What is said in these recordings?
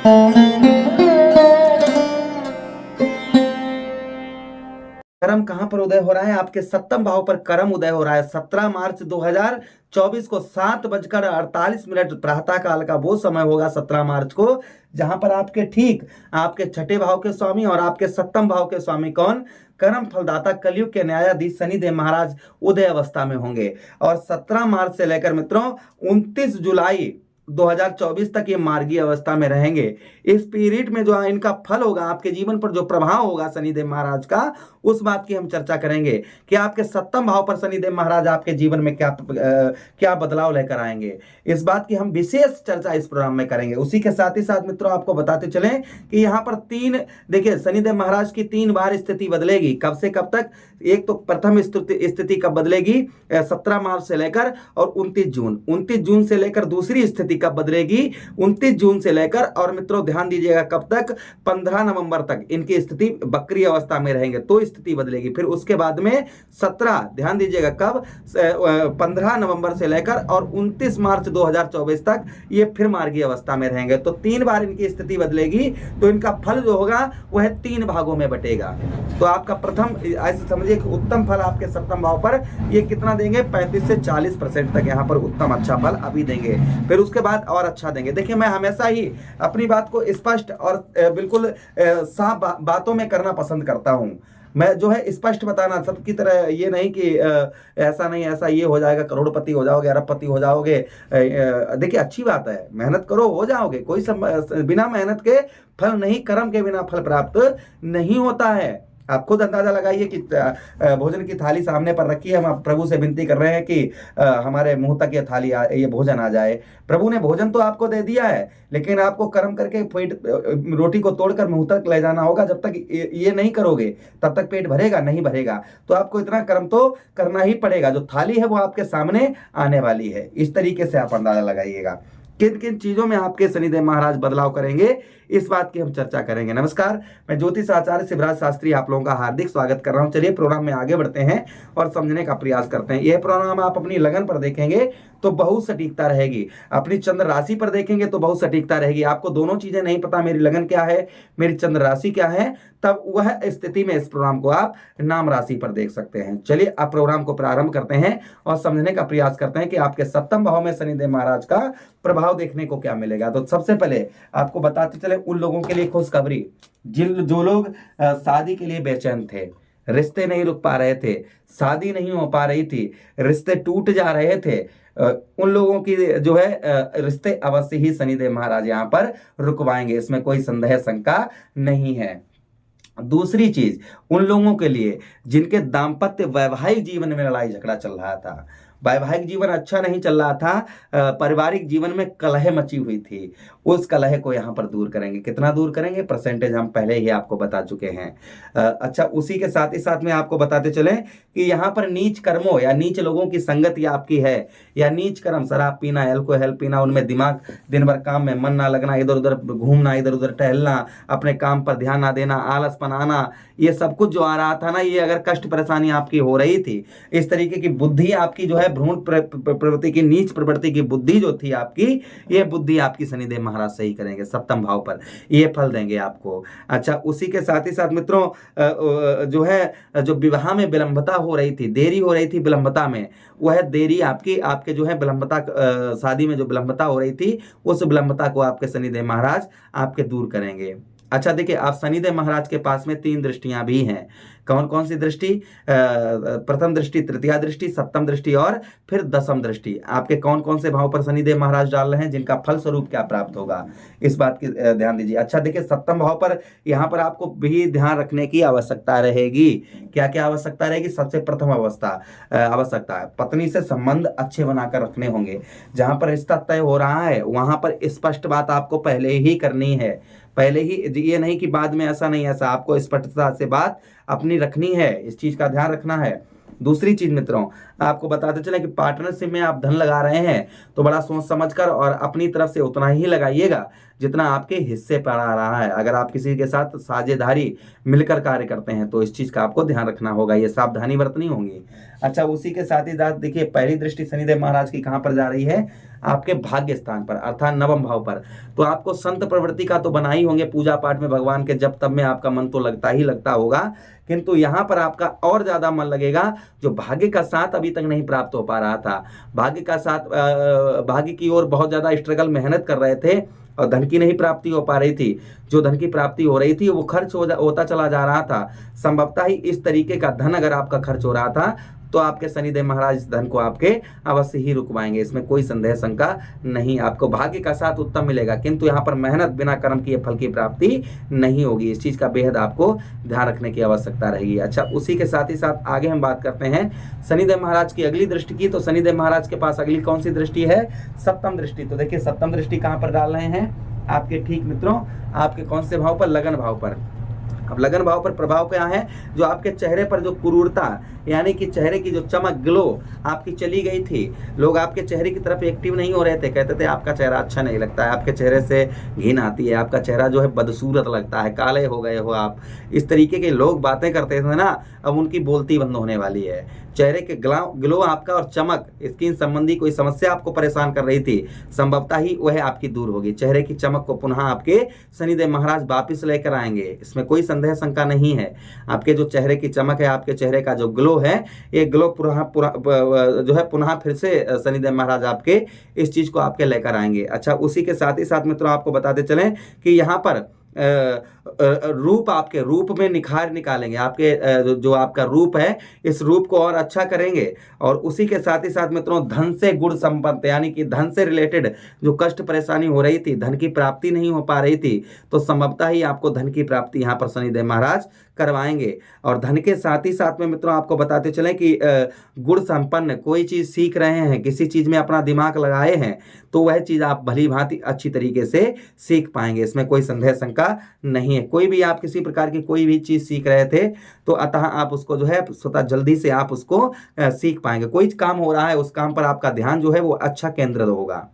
कर्म कहां पर उदय हो रहा है? आपके सप्तम भाव पर कर्म उदय हो रहा है। 17 मार्च 2024 को 7:48 प्रातः काल का वो समय होगा 17 मार्च को, जहां पर आपके ठीक आपके छठे भाव के स्वामी और आपके सप्तम भाव के स्वामी कौन? कर्म फलदाता कलयुग के न्यायाधीश शनिदेव महाराज उदय अवस्था में होंगे। और 17 मार्च से लेकर मित्रों 29 जुलाई 2024 तक ये मार्गीय अवस्था में रहेंगे। इस पीरियड में जो इनका फल होगा, आपके जीवन पर जो प्रभाव होगा शनिदेव महाराज का, उस बात की हम चर्चा करेंगे कि आपके सप्तम भाव पर शनिदेव महाराज आपके जीवन में क्या बदलाव लेकर आएंगे। इस बात की हम विशेष चर्चा इस प्रोग्राम में करेंगे। उसी के साथ ही साथ मित्रों आपको बताते चलें कि यहाँ पर देखिए शनिदेव महाराज की 3 बार स्थिति बदलेगी। कब से कब तक? एक तो प्रथम स्थिति कब बदलेगी? 17 मार्च से लेकर और 29 जून से लेकर दूसरी स्थिति कब बदलेगी? 29 जून से लेकर, और मित्रों ध्यान दीजिएगा कब तक? 15 नवंबर तक इनकी स्थिति वक्री अवस्था में रहेंगे, तो स्थिति बदलेगी। फिर उसके बाद में 17, ध्यान दीजिएगा कब? 15 नवंबर से लेकर और 29 मार्च 2024 तक ये फिर मार्गीय अवस्था में रहेंगे। तो 3 बार इनकी स्थिति बदलेगी, तो इनका फल जो होगा वह 3 भागों में बटेगा। तो आपका प्रथम ऐसे समझिए कि उत्तम फल आपके सप्तम भाव पर ये कितना देंगे? 35 से 40% तक यहाँ पर उत्तम अच्छा फल अभी देंगे, फिर उसके बाद और अच्छा देंगे। देखिए मैं हमेशा ही अपनी बात को स्पष्ट और बिल्कुल साफ बातों में करना पसंद करता हूँ। मैं जो है स्पष्ट बताना, सबकी तरह ये नहीं कि ऐसा नहीं ऐसा ये हो जाएगा, करोड़पति हो जाओगे, अरबपति हो जाओगे। देखिए अच्छी बात है, मेहनत करो हो जाओगे, कोई बिना मेहनत के फल नहीं, कर्म के बिना फल प्राप्त नहीं होता है। आप खुद अंदाजा लगाइए कि भोजन की थाली सामने पर रखी है, हम प्रभु से विनती कर रहे हैं कि हमारे मुंह तक ये थाली ये भोजन आ जाए। प्रभु ने भोजन तो आपको दे दिया है, लेकिन आपको कर्म करके पेट रोटी को तोड़कर मुंह तक ले जाना होगा। जब तक ये नहीं करोगे तब तक पेट भरेगा नहीं भरेगा। तो आपको इतना कर्म तो करना ही पड़ेगा। जो थाली है वो आपके सामने आने वाली है। इस तरीके से आप अंदाजा लगाइएगा किन किन चीजों में आपके शनिदेव महाराज बदलाव करेंगे, इस बात की हम चर्चा करेंगे। नमस्कार, मैं ज्योतिष आचार्य शिवराज शास्त्री आप लोगों का हार्दिक स्वागत कर रहा हूं। चलिए प्रोग्राम में आगे बढ़ते हैं और समझने का प्रयास करते हैं। यह प्रोग्राम आप अपनी लगन पर देखेंगे तो बहुत सटीकता रहेगी, अपनी चंद्र राशि पर देखेंगे तो बहुत सटीकता रहेगी। आपको दोनों चीजें नहीं पता, मेरी लगन क्या है, मेरी चंद्र राशि क्या है, तब वह स्थिति में इस प्रोग्राम को आप नाम राशि पर देख सकते हैं। चलिए आप प्रोग्राम को प्रारंभ करते हैं और समझने का प्रयास करते हैं कि आपके सप्तम भाव में शनिदेव महाराज का प्रभाव देखने को क्या मिलेगा। तो सबसे पहले आपको बताते चले उन लोगों के लिए खुशखबरी जो लोग शादी के लिए बेचैन थे, रिश्ते नहीं रुक पा रहे थे, शादी नहीं हो पा रही थी, रिश्ते टूट जा रहे थे, उन लोगों की जो है रिश्ते अवश्य ही शनिदेव महाराज यहाँ पर रुकवाएंगे, इसमें कोई संदेह शंका नहीं है। दूसरी चीज, उन लोगों के लिए जिनके दाम्पत्य वैवाहिक जीवन में लड़ाई झगड़ा चल रहा था, वैवाहिक जीवन अच्छा नहीं चल रहा था, पारिवारिक जीवन में कलह मची हुई थी, उस कलह को यहाँ पर दूर करेंगे। कितना दूर करेंगे? परसेंटेज हम पहले ही आपको बता चुके हैं। अच्छा, उसी के साथ ही साथ में आपको बताते चलें कि यहाँ पर नीच कर्मों या नीच लोगों की संगति आपकी है, या नीच कर्म, शराब पीना, अल्कोहल पीना, उनमें दिमाग दिन भर काम में मन ना लगना, इधर उधर घूमना, इधर उधर टहलना, अपने काम पर ध्यान ना देना, आलसपन आना, ये सब कुछ जो आ रहा था ना, ये अगर कष्ट परेशानी आपकी हो रही थी, इस तरीके की बुद्धि आपकी जो है भ्रूण प्रवृत्ति की, नीच प्रवृत्ति की बुद्धि जो थी आपकी, ये बुद्धि आपकी शनिदेव महाराज सही करेंगे। सप्तम भाव पर ये फल देंगे आपको। अच्छा, उसी के साथ ही साथ मित्रों जो है जो विवाह में विलंबता हो रही थी, देरी हो रही थी विलंबता में, वह देरी आपके जो है विलंबता, शादी में जो विलंबता हो रही थी, उस विलंबता को आपके शनिदेव महाराज आपके दूर करेंगे। अच्छा देखिए, आप शनिदेव महाराज के पास में 3 दृष्टियां भी हैं। कौन कौन सी दृष्टि? प्रथम दृष्टि, तृतीया दृष्टि, सप्तम दृष्टि और फिर दशम दृष्टि। आपके कौन कौन से भाव पर शनिदेव महाराज डाल रहे हैं, जिनका फल स्वरूप क्या प्राप्त होगा, इस बात की ध्यान दीजिए। अच्छा देखिए, सप्तम भाव पर यहाँ पर आपको भी ध्यान रखने की आवश्यकता रहेगी। क्या क्या आवश्यकता रहेगी? सबसे प्रथम आवश्यकता है पत्नी से संबंध अच्छे बनाकर रखने होंगे। जहां पर रिश्ता तय हो रहा है वहां पर स्पष्ट बात आपको पहले ही करनी है, पहले ही, ये नहीं कि बाद में ऐसा नहीं ऐसा, आपको स्पष्टता से बात अपनी रखनी है, इस चीज का ध्यान रखना है। दूसरी चीज मित्रों, आपको बताते चले कि पार्टनरशिप में आप धन लगा रहे हैं तो बड़ा सोच समझकर और अपनी तरफ से उतना ही लगाइएगा जितना आपके हिस्से पर आ रहा है। अगर आप किसी के साथ साझेदारी मिलकर कार्य करते हैं तो इस चीज का आपको ध्यान रखना होगा, ये सावधानी बरतनी होगी। अच्छा, उसी के साथ ही साथ देखिए पहली दृष्टि शनिदेव महाराज की कहां पर जा रही है, आपके भाग्य स्थान पर अर्थात नवम भाव पर। तो आपको संत प्रवृत्ति का तो बना ही होंगे, पूजा पाठ में भगवान के जब तब में आपका मन तो लगता ही लगता होगा, किंतु यहाँ पर आपका और ज्यादा मन लगेगा जो भाग्य का साथ अभी तक नहीं प्राप्त हो पा रहा था, भाग्य का साथ भाग्य की ओर बहुत ज्यादा स्ट्रगल मेहनत कर रहे थे और धन की नहीं प्राप्ति हो पा रही थी, जो धन की प्राप्ति हो रही थी वो खर्च होता चला जा रहा था। संभवतः ही इस तरीके का धन अगर आपका खर्च हो रहा था तो आपके शनिदेव महाराज इस धन को आपके अवश्य ही रुकवाएंगे, इसमें कोई संदेह शंका नहीं। आपको भाग्य का साथ उत्तम मिलेगा किंतु यहाँ पर मेहनत बिना कर्म किए फल की प्राप्ति नहीं होगी, इस चीज का बेहद आपको ध्यान रखने की आवश्यकता रहेगी। अच्छा, उसी के साथ ही साथ आगे हम बात करते हैं शनिदेव महाराज की अगली दृष्टि की। तो शनिदेव महाराज के पास अगली कौन सी दृष्टि है, सप्तम दृष्टि। तो देखिए सप्तम दृष्टि कहाँ पर डाल रहे हैं आपके, ठीक मित्रों, आपके कौन से भाव पर, लगन भाव पर। अब लगन भाव पर प्रभाव क्या है, जो आपके चेहरे पर जो क्रूरता यानी कि चेहरे की जो चमक ग्लो आपकी चली गई थी, लोग आपके चेहरे की तरफ एक्टिव नहीं हो रहे थे, कहते थे आपका चेहरा अच्छा नहीं लगता है, आपके चेहरे से घिन आती है, आपका चेहरा जो है बदसूरत लगता है, काले हो गए हो आप, इस तरीके के लोग बातें करते थे ना, अब उनकी बोलती बंद होने वाली है। चेहरे के ग्लो आपका और चमक, स्किन संबंधी कोई समस्या आपको परेशान कर रही थी, संभवतः ही वह आपकी दूर होगी। चेहरे की चमक को पुनः आपके शनिदेव महाराज वापिस लेकर आएंगे, इसमें कोई संदेह शंका नहीं है। आपके जो चेहरे की चमक है, आपके चेहरे का जो ग्लो है, ये ग्लो पुनः फिर से शनिदेव महाराज आपके इस चीज को आपके लेकर आएंगे। अच्छा, उसी के साथ ही साथ मित्रों आपको बताते चलें कि यहाँ पर रूप, आपके रूप में निखार निकालेंगे, आपके जो आपका रूप है इस रूप को और अच्छा करेंगे। और उसी के साथ ही साथ मित्रों धन से गुण संपन्न यानी कि धन से रिलेटेड जो कष्ट परेशानी हो रही थी, धन की प्राप्ति नहीं हो पा रही थी, तो संभवतः ही आपको धन की प्राप्ति यहाँ पर शनिदेव महाराज करवाएंगे। और धन के साथ ही साथ में मित्रों आपको बताते चलें कि गुण संपन्न कोई चीज सीख रहे हैं, किसी चीज में अपना दिमाग लगाए हैं, तो वह चीज आप भली भांति अच्छी तरीके से सीख पाएंगे, इसमें कोई संदेह शंका नहीं है। कोई भी आप किसी प्रकार की कोई भी चीज सीख रहे थे तो अतः आप उसको जो है स्वतः जल्दी से आप उसको सीख पाएंगे। कोई काम हो रहा है उस काम पर आपका ध्यान जो है वो अच्छा केंद्रित होगा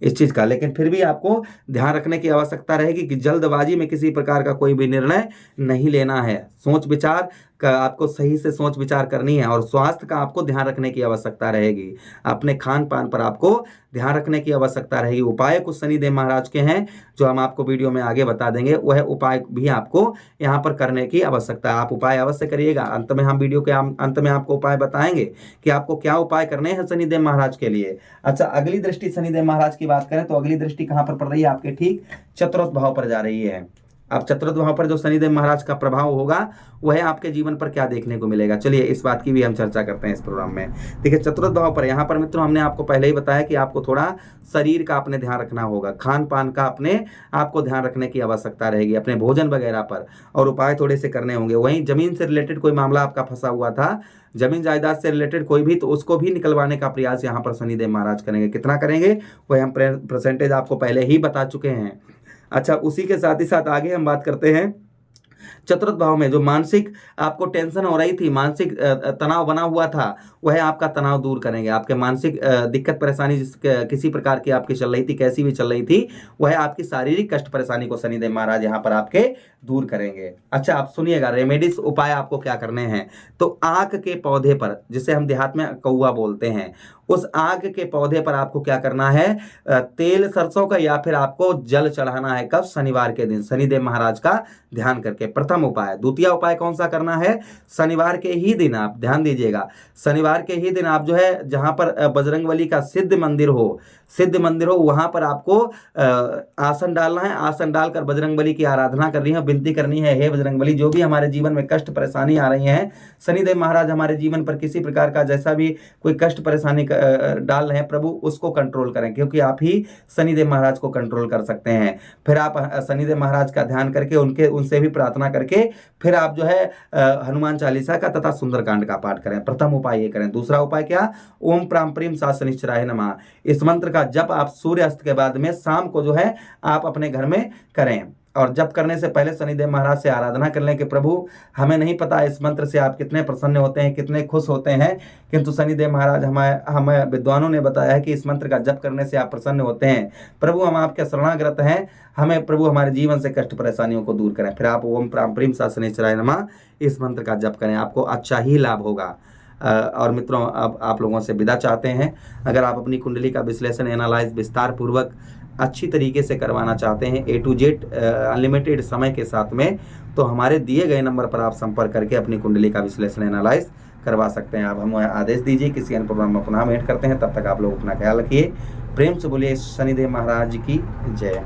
इस चीज का। लेकिन फिर भी आपको ध्यान रखने की आवश्यकता रहेगी कि जल्दबाजी में किसी प्रकार का कोई भी निर्णय नहीं लेना है, सोच विचार का आपको सही से सोच विचार करनी है। और स्वास्थ्य का आपको ध्यान रखने की आवश्यकता रहेगी, अपने खान पान पर आपको ध्यान रखने की आवश्यकता रहेगी। उपाय कुछ शनिदेव महाराज के हैं जो हम आपको वीडियो में आगे बता देंगे, वह उपाय भी आपको यहाँ पर करने की आवश्यकता है। आप उपाय अवश्य करिएगा, अंत में हम वीडियो के अंत में आपको उपाय बताएंगे कि आपको क्या उपाय करने हैं शनिदेव महाराज के लिए। अच्छा, अगली दृष्टि शनिदेव महाराज की बात करें तो अगली दृष्टि कहाँ पर पड़ रही है आपके, ठीक चतुर्थ भाव पर जा रही है। अब चतुर्थ भाव पर जो शनिदेव महाराज का प्रभाव होगा वह आपके जीवन पर क्या देखने को मिलेगा, चलिए इस बात की भी हम चर्चा करते हैं इस प्रोग्राम में। देखिए चतुर्थ भाव पर यहाँ पर मित्रों हमने आपको पहले ही बताया कि आपको थोड़ा शरीर का अपने ध्यान रखना होगा, खान पान का अपने आपको ध्यान रखने की आवश्यकता रहेगी, अपने भोजन वगैरह पर, और उपाय थोड़े से करने होंगे। वहीं जमीन से रिलेटेड कोई मामला आपका फंसा हुआ था, जमीन जायदाद से रिलेटेड कोई भी, तो उसको भी निकलवाने का प्रयास यहाँ पर शनिदेव महाराज करेंगे। कितना करेंगे वह हम परसेंटेज आपको पहले ही बता चुके हैं। अच्छा, उसी के साथ ही साथ आगे हम बात करते हैं चतुर्थ भाव में जो मानसिक आपको टेंशन हो रही थी, मानसिक तनाव बना हुआ था, वह आपका तनाव दूर करेंगे। आपके मानसिक दिक्कत परेशानी किसी प्रकार की आपकी चल रही थी, कैसी भी चल रही थी, वह आपकी शारीरिक कष्ट परेशानी को शनिदेव महाराज यहाँ पर आपके दूर करेंगे। अच्छा, आप सुनिएगा रेमेडीज उपाय आपको क्या करने हैं। तो आक के पौधे पर, जिसे हम देहात में कौआ बोलते हैं, उस आग के पौधे पर आपको क्या करना है, तेल सरसों का या फिर आपको जल चढ़ाना है। कब, शनिवार के दिन, शनिदेव महाराज का ध्यान करके, प्रथम उपाय। द्वितीय उपाय कौन सा करना है, शनिवार के ही दिन आप ध्यान दीजिएगा, शनिवार के ही दिन आप जो है जहां पर बजरंगबली का सिद्ध मंदिर हो वहां पर आपको आसन डालना है। आसन डालकर बजरंगबली की आराधना करनी है, विनती करनी है, हे बजरंगबली जो भी हमारे जीवन में कष्ट परेशानी आ रही है, शनिदेव महाराज हमारे जीवन पर किसी प्रकार का जैसा भी कोई कष्ट परेशानी डाल रहे हैं, प्रभु उसको कंट्रोल करें, क्योंकि आप ही शनिदेव महाराज को कंट्रोल कर सकते हैं। फिर आप शनिदेव महाराज का ध्यान करके उनसे भी प्रार्थना करके फिर आप जो है हनुमान चालीसा का तथा सुंदरकांड का पाठ करें। प्रथम उपाय ये करें। दूसरा उपाय क्या, ओम प्राम प्रीम सा शनिश्चराय नमः, इस मंत्र का जप आप सूर्यास्त के बाद में शाम को जो है आप अपने घर में करें। और जप करने से पहले शनिदेव महाराज से आराधना कर लें कि प्रभु हमें नहीं पता इस मंत्र से आप कितने प्रसन्न होते हैं, कितने खुश होते हैं, किंतु शनिदेव महाराज हमें विद्वानों ने बताया है कि इस मंत्र का जप करने से आप प्रसन्न होते हैं। प्रभु हम आपके शरणागत हैं, हमें प्रभु हमारे जीवन से कष्ट परेशानियों को दूर करें। फिर आप ओम प्राम प्रीम सा शनिश्चराय नमः इस मंत्र का जप करें, आपको अच्छा ही लाभ होगा। और मित्रों, अब आप लोगों से विदा चाहते हैं। अगर आप अपनी कुंडली का विश्लेषण एनालाइज विस्तार पूर्वक अच्छी तरीके से करवाना चाहते हैं A to Z अनलिमिटेड समय के साथ में, तो हमारे दिए गए नंबर पर आप संपर्क करके अपनी कुंडली का विश्लेषण एनालाइज करवा सकते हैं। आप हमें आदेश दीजिए, किसी अन्य प्रोग्राम में पुनः भेंट करते हैं। तब तक आप लोग अपना ख्याल रखिए। प्रेम से बोलिए शनिदेव महाराज की जय।